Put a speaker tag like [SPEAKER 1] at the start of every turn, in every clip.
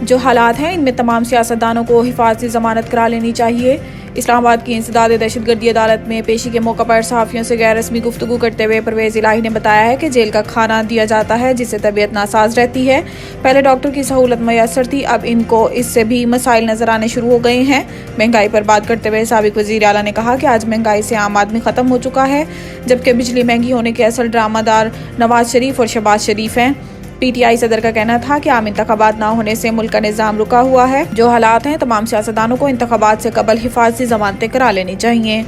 [SPEAKER 1] जो हालात हैं इनमें तमाम सियासतदानों को हिफाजती जमानत करा लेनी चाहिए। इस्लामाबाद की इंसदाद दहशतगर्दी अदालत में पेशी के मौके पर सहाफ़ियों से गैर रस्मी गुफ्तगू करते हुए परवेज इलाही ने बताया है कि जेल का खाना दिया जाता है जिससे तबीयत नासाज रहती है। पहले डॉक्टर की सहूलत मैसर थी, अब इनको इससे भी मसाइल नजर आने शुरू हो गए हैं। महंगाई पर बात करते हुए साबिक वज़ीर आला ने कहा कि आज महंगाई से आम आदमी ख़त्म हो चुका है, जबकि बिजली महंगी होने के असल ड्रामादार नवाज शरीफ और शहबाज शरीफ हैं। PTI सदर का कहना था कि आम इंतखाबात ना होने से मुल्क का निज़ाम रुका हुआ है। जो हालात हैं तमाम सियासतदानों को इंतखाबात से कबल हिफाजती जमानतें करा लेनी चाहिए।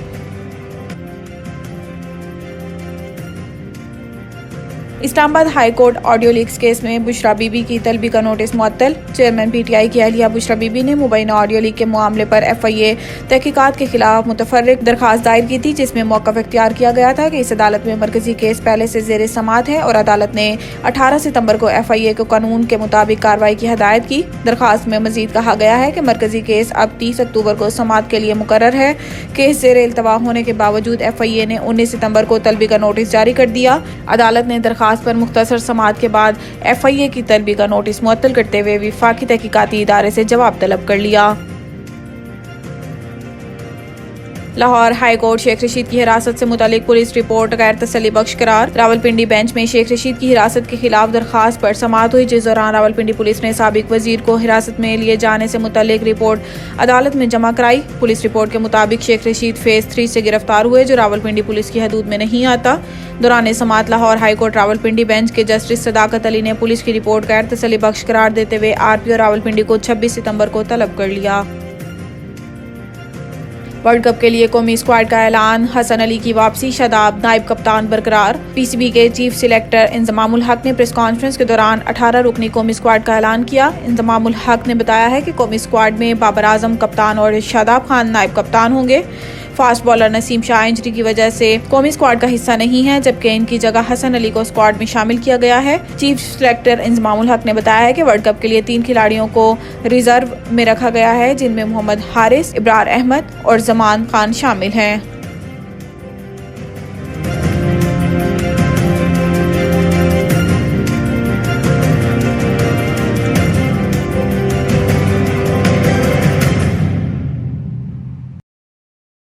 [SPEAKER 1] Islamabad high court audio leaks case में बुशरा बीबी की तलबी का नोटिस मुअत्तल। चेयरमैन PTI की अहलिया बुशरा बीबी ने मुबैना ऑडियो लीक के मामले पर FIA तहकीकात के खिलाफ मुतफर्रिक दरखास्त दायर की थी, जिसमें मौक़िफ़ इख्तियार किया गया था कि इस अदालत में मरकजी केस पहले से ज़ेर समाअत है और अदालत ने 18 सितंबर को FIA को कानून के मुताबिक कार्रवाई की हदायत की। दरखास्त में मजीद कहा गया है कि मरकजी केस अब 30 अक्टूबर को समाअत के लिए मुकर्रर है। केस ज़ेर इल्तवा होने के बावजूद FIA ने 19 सितंबर को तलबी का नोटिस जारी कर दिया। अदालत ने दरखास्त पर मुख्तसर समाअत के बाद FIA की तलबी का नोटिस मुअत्तल करते हुए वफाकी तहकीकाती इदारे से जवाब तलब कर लिया। लाहौर हाई कोर्ट शेख रशीद की हिरासत से मुतालिक पुलिस रिपोर्ट गैर तसल्ली बख्श करार। रावलपिंडी बेंच में शेख रशीद की हिरासत के खिलाफ दरखास्त पर समाअत हुई, जिस दौरान रावलपिंडी पुलिस ने साबिक वजीर को हिरासत में लिए जाने से मुतालिक रिपोर्ट अदालत में जमा कराई। पुलिस रिपोर्ट के मुताबिक शेख रशीद फेज 3 से गिरफ्तार हुए, जो रावलपिंडी पुलिस की हदूद में नहीं आता। दौरान समाअत Lahore high court Rawalpindi bench के जस्टिस सदाकत अली ने पुलिस की रिपोर्ट गैर तसल्ली बख्श करार देते हुए RPO रावलपिंडी को 26 सितंबर को तलब कर लिया। वर्ल्ड कप के लिए कौमी स्क्वाड का ऐलान। हसन अली की वापसी, शादाब नायब कप्तान बरकरार। PCB के चीफ सिलेक्टर इंजमामुल हक ने प्रेस कॉन्फ्रेंस के दौरान 18 रुकनी कौमी स्क्वाड का ऐलान किया। इंजमामुल हक ने बताया है कि कौमी स्क्वाड में बाबर आजम कप्तान और शादाब खान नायब कप्तान होंगे। Fast bowler Naseem Shah injury की वजह से कौमी स्क्वाड का हिस्सा नहीं है, जबकि इनकी जगह हसन अली को स्क्वाड में शामिल किया गया है। चीफ सिलेक्टर इंजमामुल हक ने बताया है कि वर्ल्ड कप के लिए 3 खिलाड़ियों को रिजर्व में रखा गया है, जिनमें मोहम्मद हारिस, इब्रार अहमद और जमान खान शामिल हैं।